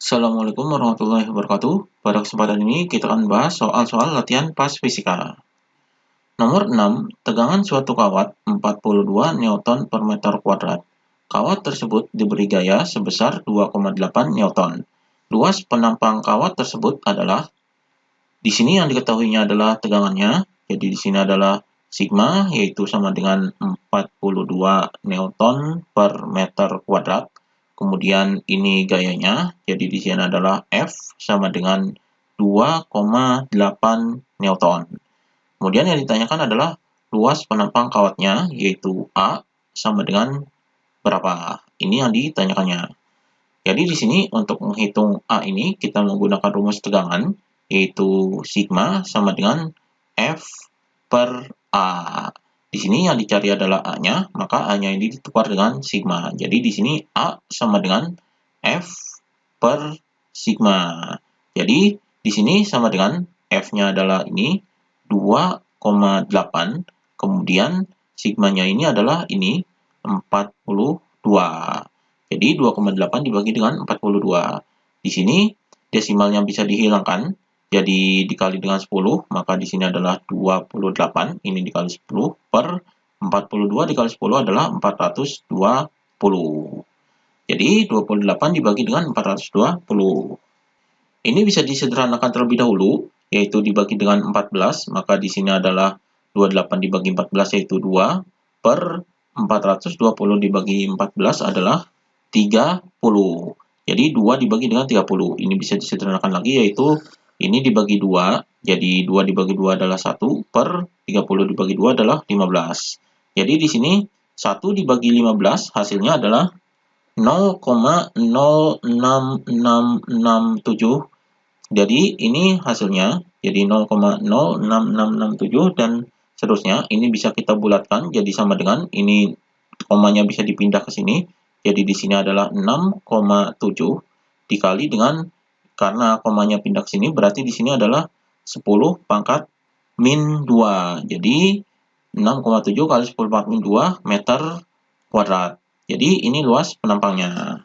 Assalamualaikum warahmatullahi wabarakatuh. Pada kesempatan ini kita akan bahas soal-soal latihan pas fisika. Nomor 6, tegangan suatu kawat 42 Newton per meter kuadrat. Kawat tersebut diberi gaya sebesar 2,8 Newton. Luas penampang kawat tersebut adalah, di sini yang diketahuinya adalah tegangannya, jadi di sini adalah sigma, yaitu sama dengan 42 Newton per meter kuadrat. Kemudian ini gayanya, jadi di sini adalah F sama dengan 2,8 Newton. Kemudian yang ditanyakan adalah luas penampang kawatnya, yaitu A sama dengan berapa. Ini yang ditanyakannya. Jadi di sini untuk menghitung A ini kita menggunakan rumus tegangan, yaitu sigma sama dengan F per A. Di sini yang dicari adalah A-nya, maka A-nya ini ditukar dengan sigma. Jadi di sini A sama dengan F per sigma. Jadi di sini sama dengan F-nya adalah ini 2,8, kemudian sigmanya ini adalah ini 42. Jadi 2,8 dibagi dengan 42. Di sini desimalnya bisa dihilangkan, jadi dikali dengan 10, maka di sini adalah 28, ini dikali 10 per 42 dikali 10 adalah 420. Jadi 28 dibagi dengan 420. Ini bisa disederhanakan terlebih dahulu, yaitu dibagi dengan 14, maka di sini adalah 28 dibagi 14 yaitu 2, per 420 dibagi 14 adalah 30. Jadi 2 dibagi dengan 30. Ini bisa disederhanakan lagi, yaitu ini dibagi 2, jadi 2 dibagi 2 adalah 1, per 30 dibagi 2 adalah 15. Jadi di sini 1 dibagi 15 hasilnya adalah 0,06667. Jadi ini hasilnya, jadi 0,06667 dan seterusnya. Ini bisa kita bulatkan jadi sama dengan, ini komanya bisa dipindah ke sini. Jadi di sini adalah 6,7 dikali dengan, karena komanya pindah ke sini berarti di sini adalah 10 pangkat min 2. Jadi 6,7 kali 10 pangkat min 2 meter kuadrat. Jadi ini luas penampangnya.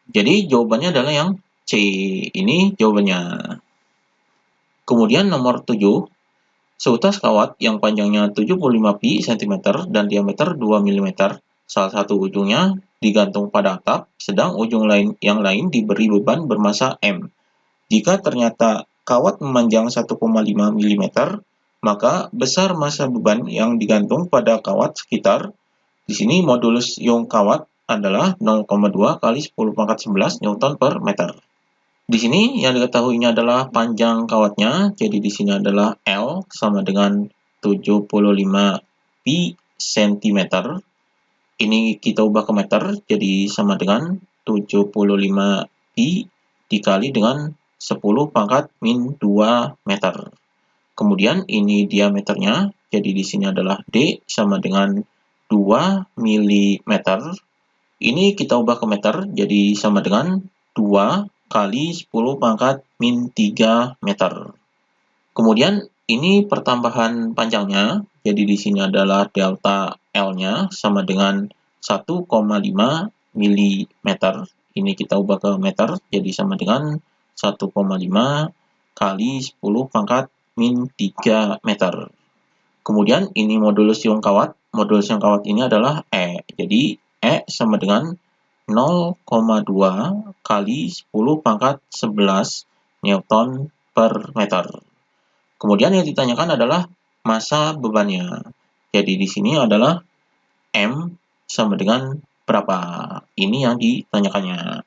Jadi jawabannya adalah yang C. Ini jawabannya. Kemudian nomor 7, seutas kawat yang panjangnya 75 pi cm dan diameter 2 mm. Salah satu ujungnya digantung pada atap, sedang ujung yang lain diberi beban bermasa M. Jika ternyata kawat memanjang 1,5 mm, maka besar massa beban yang digantung pada kawat sekitar, di sini modulus Young kawat adalah 0,2 kali 10 pangkat 11 Newton per meter. Di sini yang diketahuinya adalah panjang kawatnya, jadi di sini adalah L sama dengan 75 pi cm. Ini kita ubah ke meter, jadi sama dengan 75 pi dikali dengan 10 pangkat min 2 meter. Kemudian ini diameternya, jadi di sini adalah D sama dengan 2 mm. Ini kita ubah ke meter, jadi sama dengan 2 kali 10 pangkat min 3 meter. Kemudian ini pertambahan panjangnya, jadi di sini adalah delta L-nya sama dengan 1,5 mm. Ini kita ubah ke meter, jadi sama dengan 1,5 kali 10 pangkat min 3 meter. Kemudian ini modulus Young kawat. Modulus Young kawat ini adalah E. Jadi E sama dengan 0,2 kali 10 pangkat 11 Newton per meter. Kemudian yang ditanyakan adalah massa bebannya. Jadi di sini adalah M sama dengan berapa. Ini yang ditanyakannya.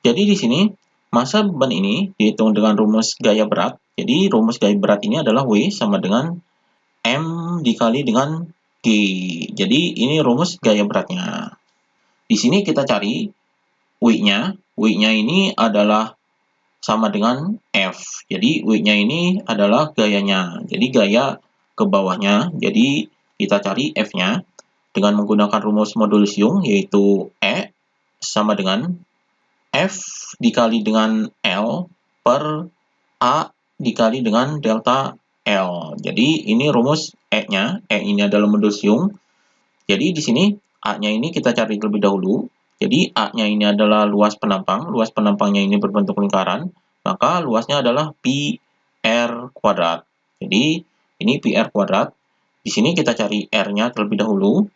Jadi di sini massa beban ini dihitung dengan rumus gaya berat. Jadi rumus gaya berat ini adalah W sama dengan M dikali dengan G. Jadi ini rumus gaya beratnya. Di sini kita cari W-nya. W-nya ini adalah sama dengan F. Jadi W-nya ini adalah gayanya. Jadi gaya ke bawahnya. Jadi kita cari F-nya dengan menggunakan rumus modulus Young, yaitu E sama dengan F dikali dengan L per A dikali dengan delta L. Jadi ini rumus E-nya. E ini adalah modulus Young. Jadi di sini A-nya ini kita cari terlebih dahulu. Jadi A-nya ini adalah luas penampang, luas penampangnya ini berbentuk lingkaran, maka luasnya adalah pi R kuadrat. Jadi ini pi R kuadrat. Di sini kita cari R-nya terlebih dahulu.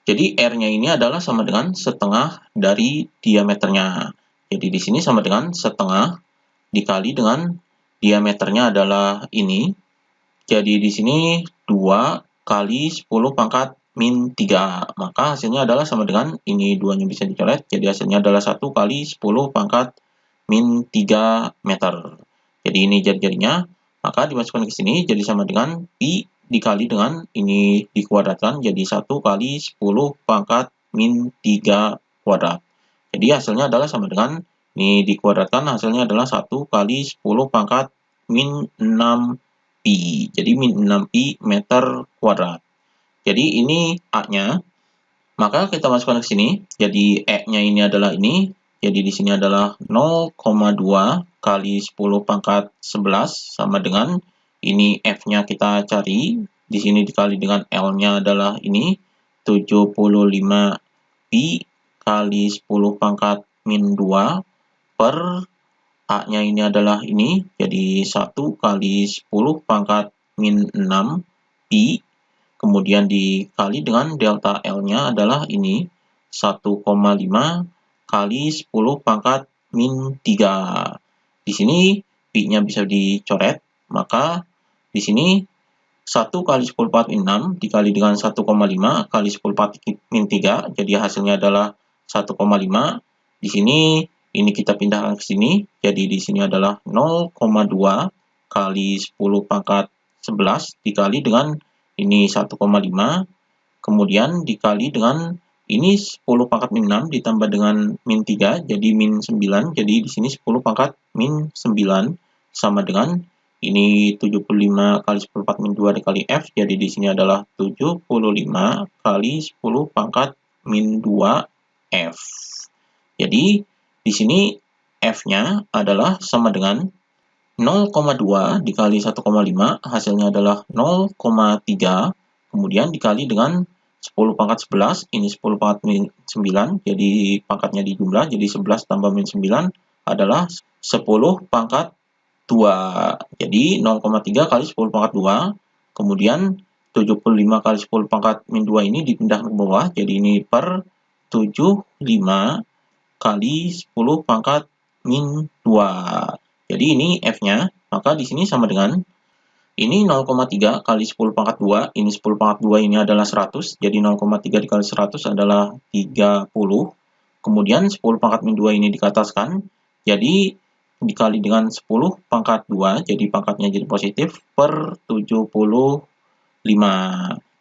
Jadi R-nya ini adalah sama dengan setengah dari diameternya. Jadi di sini sama dengan setengah dikali dengan diameternya adalah ini. Jadi di sini 2 kali 10 pangkat min 3. Maka hasilnya adalah sama dengan ini 2-nya bisa dicoret. Jadi hasilnya adalah 1 kali 10 pangkat min 3 meter. Jadi ini jari-jarinya. Maka dimasukkan ke sini jadi sama dengan pi dikali dengan ini dikuadratkan jadi 1 kali 10 pangkat min 3 kuadrat. Jadi hasilnya adalah sama dengan ini dikuadratkan hasilnya adalah 1 kali 10 pangkat min 6 pi. Jadi min 6 pi meter kuadrat. Jadi ini A-nya. Maka kita masukkan ke sini. Jadi E-nya ini adalah ini. Jadi di sini adalah 0,2 kali 10 pangkat 11 sama dengan ini F-nya kita cari. Di sini dikali dengan L-nya adalah ini 75 pi kali 10 pangkat min 2 per A-nya ini adalah ini, jadi 1 kali 10 pangkat min 6 pi, kemudian dikali dengan delta L-nya adalah ini, 1,5 kali 10 pangkat min 3. Di sini pi-nya bisa dicoret, maka di sini 1 kali 10 pangkat min 6 dikali dengan 1,5 kali 10 pangkat min 3, jadi hasilnya adalah 1,5. Di sini ini kita pindahkan ke sini, jadi di sini adalah 0,2 kali 10 pangkat 11 dikali dengan ini 1,5, kemudian dikali dengan ini 10 pangkat min 6 ditambah dengan min 3, jadi min 9, jadi di sini 10 pangkat min 9 sama dengan ini 75 kali 10 pangkat min 2 dikali F, jadi di sini adalah 75 kali 10 pangkat min 2 F. Jadi di sini F-nya adalah sama dengan 0,2 dikali 1,5, hasilnya adalah 0,3, kemudian dikali dengan 10 pangkat 11, ini 10 pangkat min 9, jadi pangkatnya dijumlah, jadi 11 tambah min 9 adalah 10 pangkat 2. Jadi 0,3 kali 10 pangkat 2, kemudian 75 kali 10 pangkat min 2 ini dipindahkan ke bawah, jadi ini per 75 kali 10 pangkat min 2. Jadi ini F-nya, maka di sini sama dengan ini 0,3 kali 10 pangkat 2, ini 10 pangkat 2 ini adalah 100, jadi 0,3 dikali 100 adalah 30. Kemudian 10 pangkat min 2 ini dikataskan, jadi dikali dengan 10 pangkat 2, jadi pangkatnya jadi positif, per 75.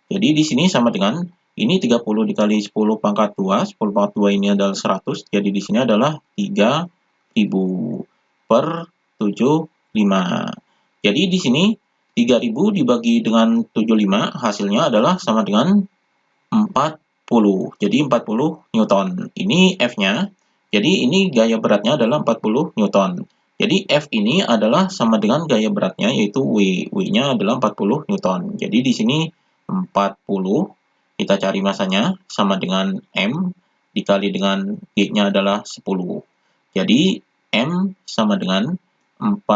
Jadi di sini sama dengan ini 30 dikali 10 pangkat 2, 10 pangkat 2 ini adalah 100, jadi di sini adalah 3000 per 75. Jadi di sini 3000 dibagi dengan 75, hasilnya adalah sama dengan 40. Jadi 40 Newton. Ini F-nya. Jadi ini gaya beratnya adalah 40 Newton. Jadi F ini adalah sama dengan gaya beratnya yaitu W. W-nya adalah 40 Newton. Jadi di sini 40, kita cari masanya sama dengan M dikali dengan G-nya adalah 10. Jadi M sama dengan 40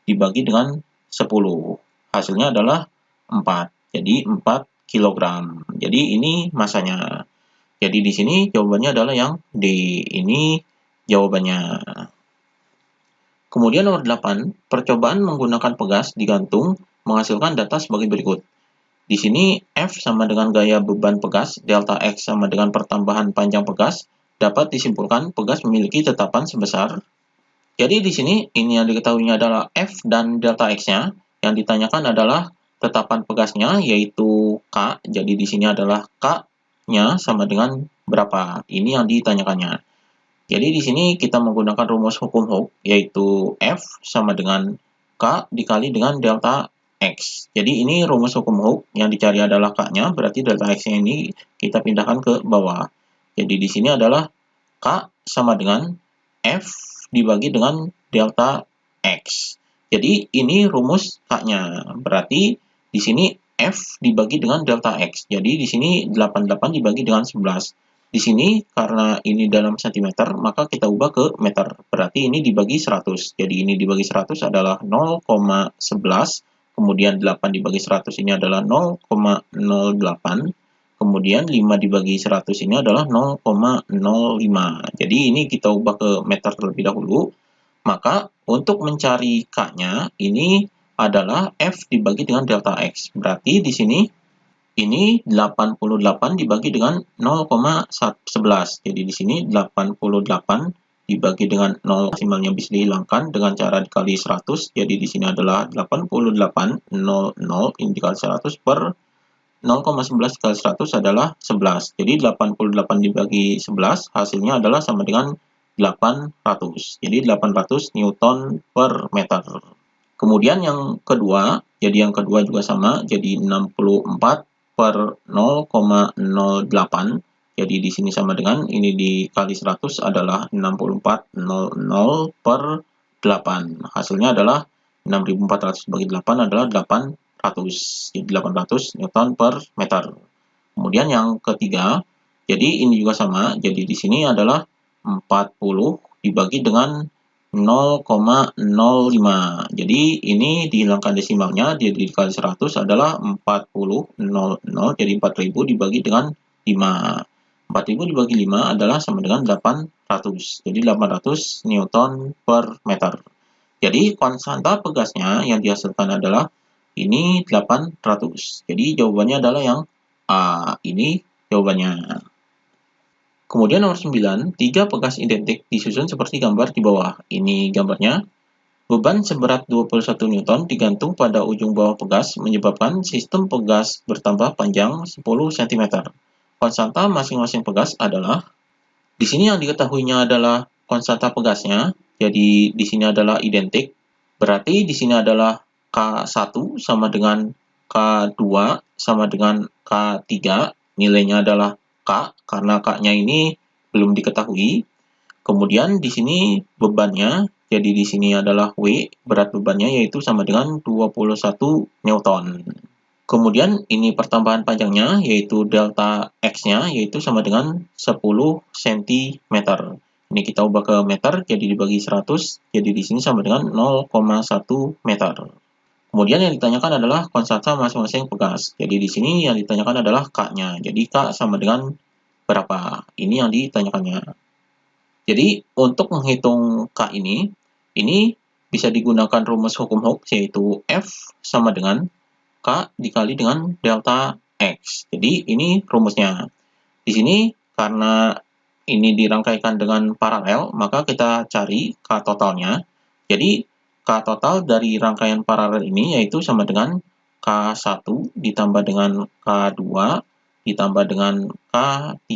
dibagi dengan 10. Hasilnya adalah 4. Jadi 4 kilogram. Jadi ini masanya. Jadi di sini jawabannya adalah yang D. Ini jawabannya. Kemudian nomor 8, percobaan menggunakan pegas digantung menghasilkan data sebagai berikut. Di sini F sama dengan gaya beban pegas, delta X sama dengan pertambahan panjang pegas, dapat disimpulkan pegas memiliki tetapan sebesar. Jadi di sini ini yang diketahuinya adalah F dan delta X-nya. Yang ditanyakan adalah tetapan pegasnya yaitu K. Jadi di sini adalah K-nya sama dengan berapa. Ini yang ditanyakannya. Jadi di sini kita menggunakan rumus hukum Hooke yaitu F sama dengan K dikali dengan delta X. Jadi ini rumus hukum Hooke, yang dicari adalah K-nya, berarti delta X-nya ini kita pindahkan ke bawah. Jadi di sini adalah K sama dengan F dibagi dengan delta X. Jadi ini rumus K-nya. Berarti di sini F dibagi dengan delta X. Jadi di sini 88 dibagi dengan 11. Di sini karena ini dalam sentimeter, maka kita ubah ke meter. Berarti ini dibagi 100. Jadi ini dibagi 100 adalah 0,11. Kemudian 8 dibagi 100 ini adalah 0,08. Kemudian 5 dibagi 100 ini adalah 0,05. Jadi ini kita ubah ke meter terlebih dahulu. Maka untuk mencari K-nya, ini adalah F dibagi dengan delta X. Berarti di sini ini 88 dibagi dengan 0,11. Jadi di sini 88 dibagi dengan 0 maksimalnya bisa dihilangkan dengan cara dikali 100. Jadi di sini adalah 88, 00 ini dikali 100 per 0,11 dikali 100 adalah 11. Jadi 88 dibagi 11 hasilnya adalah sama dengan 800. Jadi 800 Newton per meter. Kemudian yang kedua, jadi yang kedua juga sama, jadi 64 per 0,08. Jadi di sini sama dengan ini dikali 100 adalah 6400 per 8. Hasilnya adalah 6400 bagi 8 adalah 800. Jadi 800 Newton per meter. Kemudian yang ketiga, jadi ini juga sama. Jadi di sini adalah 40 dibagi dengan 0,05. Jadi ini dihilangkan desimalnya, jadi dikali 100 adalah 40,00. Jadi 4000 dibagi dengan 5. 4000 dibagi 5 adalah sama dengan 800. Jadi 800 Newton per meter. Jadi konstanta pegasnya yang dihasilkan adalah ini 800. Jadi jawabannya adalah yang A. Ini jawabannya. Kemudian nomor 9, 3 pegas identik disusun seperti gambar di bawah. Ini gambarnya. Beban seberat 21 Newton digantung pada ujung bawah pegas menyebabkan sistem pegas bertambah panjang 10 cm. Konstanta masing-masing pegas adalah, di sini yang diketahuinya adalah konstanta pegasnya, jadi di sini adalah identik. Berarti di sini adalah K1 sama dengan K2 sama dengan K3, nilainya adalah K, karena K-nya ini belum diketahui. Kemudian di sini bebannya, jadi di sini adalah W, berat bebannya yaitu sama dengan 21 Newton. Kemudian ini pertambahan panjangnya, yaitu delta X-nya, yaitu sama dengan 10 cm. Ini kita ubah ke meter, jadi dibagi 100, jadi di sini sama dengan 0,1 meter. Kemudian yang ditanyakan adalah konstanta masing-masing pegas. Jadi di sini yang ditanyakan adalah K-nya. Jadi K sama dengan berapa? Ini yang ditanyakannya. Jadi untuk menghitung K ini bisa digunakan rumus hukum Hooke, yaitu F sama dengan K dikali dengan delta X. Jadi ini rumusnya. Di sini karena ini dirangkaikan dengan paralel, maka kita cari K totalnya. Jadi K total dari rangkaian paralel ini yaitu sama dengan K1 ditambah dengan K2 ditambah dengan K3.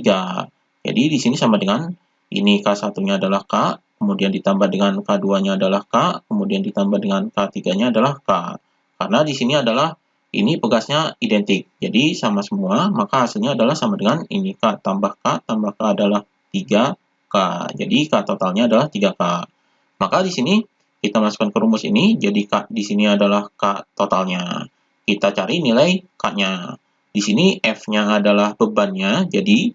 Jadi di sini sama dengan ini K1-nya adalah K, kemudian ditambah dengan K2-nya adalah K, kemudian ditambah dengan K3-nya adalah K. Karena di sini adalah ini pegasnya identik, jadi sama semua, maka hasilnya adalah sama dengan ini K tambah K adalah 3K. Jadi K totalnya adalah 3K. Maka di sini kita masukkan ke rumus ini, jadi K di sini adalah K totalnya. Kita cari nilai K-nya. Di sini F-nya adalah bebannya, jadi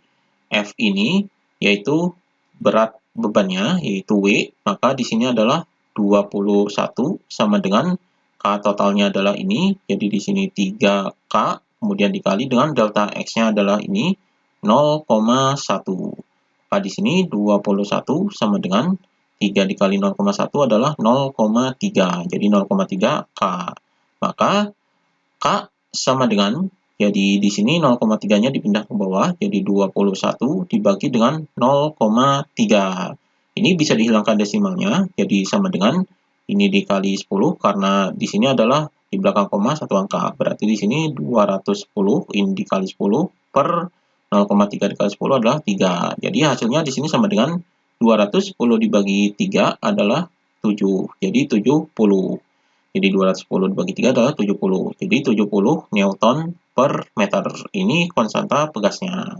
F ini yaitu berat bebannya, yaitu W, maka di sini adalah 21 sama dengan K totalnya adalah ini, jadi di sini 3K, kemudian dikali dengan delta X-nya adalah ini 0,1. Maka di sini 21 sama dengan 3 dikali 0,1 adalah 0,3, jadi 0,3 K. Maka K sama dengan, jadi di sini 0,3-nya dipindah ke bawah, jadi 21 dibagi dengan 0,3. Ini bisa dihilangkan desimalnya, jadi sama dengan ini dikali 10, karena di sini adalah di belakang koma satu angka. Berarti di sini 210, ini dikali 10 per 0,3 dikali 10 adalah 3. Jadi hasilnya di sini sama dengan 210 dibagi 3 adalah 7. Jadi 70. Jadi 210 dibagi 3 adalah 70. Jadi 70 Newton per meter. Ini konstanta pegasnya.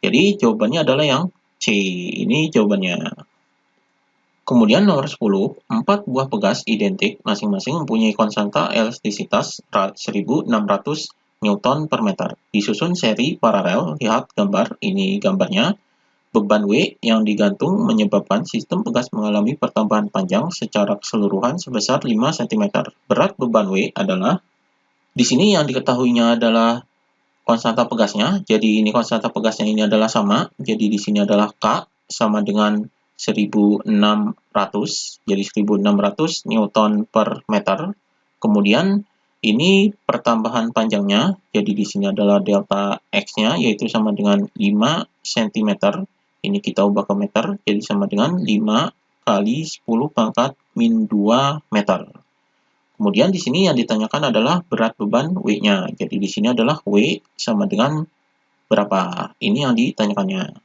Jadi jawabannya adalah yang C. Ini jawabannya. Kemudian nomor 10, 4 buah pegas identik masing-masing mempunyai konstanta elastisitas 1600 Newton per meter. Disusun seri paralel, lihat gambar, ini gambarnya. Beban W yang digantung menyebabkan sistem pegas mengalami pertambahan panjang secara keseluruhan sebesar 5 cm. Berat beban W adalah, di sini yang diketahuinya adalah konstanta pegasnya. Jadi ini konstanta pegasnya ini adalah sama. Jadi di sini adalah K sama dengan 1600. Jadi 1600 Newton per meter. Kemudian ini pertambahan panjangnya. Jadi di sini adalah delta X-nya yaitu sama dengan 5 cm. Ini kita ubah ke meter, jadi sama dengan 5 kali 10 pangkat min 2 meter. Kemudian di sini yang ditanyakan adalah berat beban W-nya. Jadi di sini adalah W sama dengan berapa? Ini yang ditanyakannya.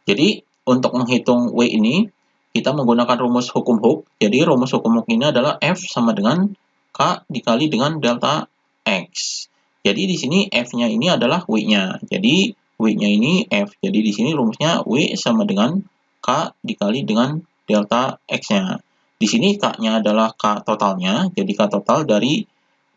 Jadi untuk menghitung W ini, kita menggunakan rumus hukum Hooke. Jadi rumus hukum Hooke ini adalah F sama dengan K dikali dengan delta X. Jadi di sini F-nya ini adalah W-nya. Jadi W-nya ini F. Jadi di sini rumusnya W sama dengan K dikali dengan delta X-nya. Di sini K-nya adalah K totalnya. Jadi K total dari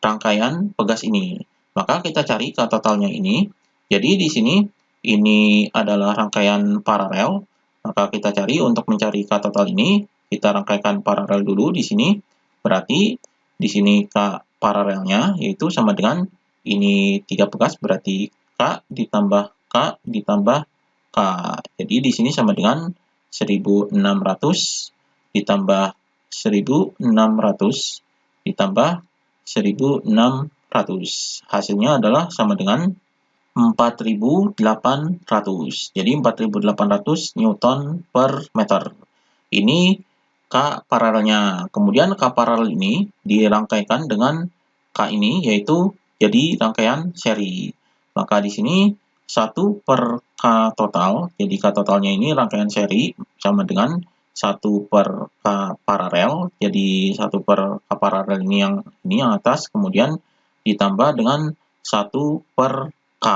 rangkaian pegas ini. Maka kita cari K totalnya ini. Jadi di sini ini adalah rangkaian paralel. Maka kita cari untuk mencari K total ini, kita rangkaikan paralel dulu di sini. Berarti di sini K paralelnya yaitu sama dengan ini 3 pegas, berarti K ditambah K ditambah K. Jadi di sini sama dengan 1600 ditambah 1600 ditambah 1600. Hasilnya adalah sama dengan 4.800. Jadi 4.800 Newton per meter. Ini K paralelnya. Kemudian K paralel ini dirangkaikan dengan K ini, yaitu jadi rangkaian seri. Maka di sini 1 per K total, jadi K totalnya ini rangkaian seri sama dengan 1 per K paralel, jadi 1 per K paralel ini yang atas, kemudian ditambah dengan 1 per K.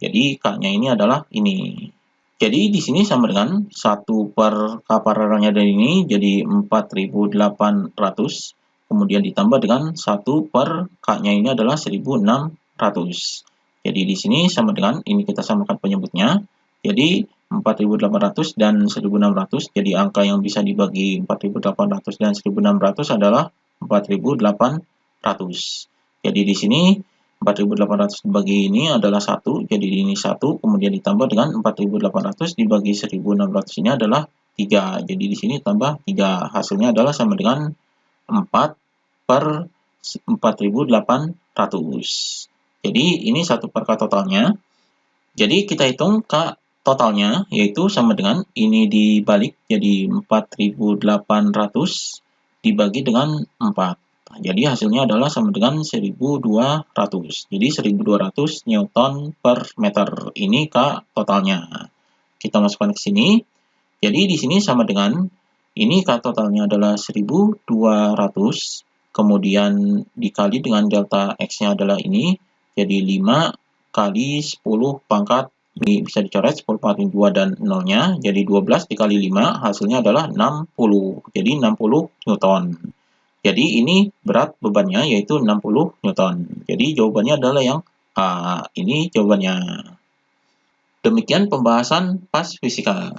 Jadi K-nya ini adalah ini. Jadi di sini sama dengan 1 per K paralelnya dari ini, jadi 4.800. Kemudian ditambah dengan 1 per K-nya ini adalah 1.600. Jadi di sini sama dengan, ini kita samakan penyebutnya. Jadi 4.800 dan 1.600. Jadi angka yang bisa dibagi 4.800 dan 1.600 adalah 4.800. Jadi di sini 4.800 dibagi ini adalah 1, jadi ini 1, kemudian ditambah dengan 4.800 dibagi 1.600 ini adalah 3. Jadi di sini tambah 3. Hasilnya adalah sama dengan 4 per 4.800. Jadi ini 1 per K totalnya. Jadi kita hitung K totalnya, yaitu sama dengan ini dibalik, jadi 4.800 dibagi dengan 4. Jadi hasilnya adalah sama dengan 1.200. Jadi 1.200 Newton per meter. Ini K totalnya. Kita masukkan ke sini. Jadi di sini sama dengan ini K totalnya adalah 1.200. Kemudian dikali dengan delta X-nya adalah ini. Jadi 5 kali 10 pangkat. Ini bisa dicoret 10 pangkat 2 dan 0-nya. Jadi 12 dikali 5 hasilnya adalah 60. Jadi 60 Newton. Jadi ini berat bebannya yaitu 60 Newton. Jadi jawabannya adalah yang A. Ini jawabannya. Demikian pembahasan pas fisika.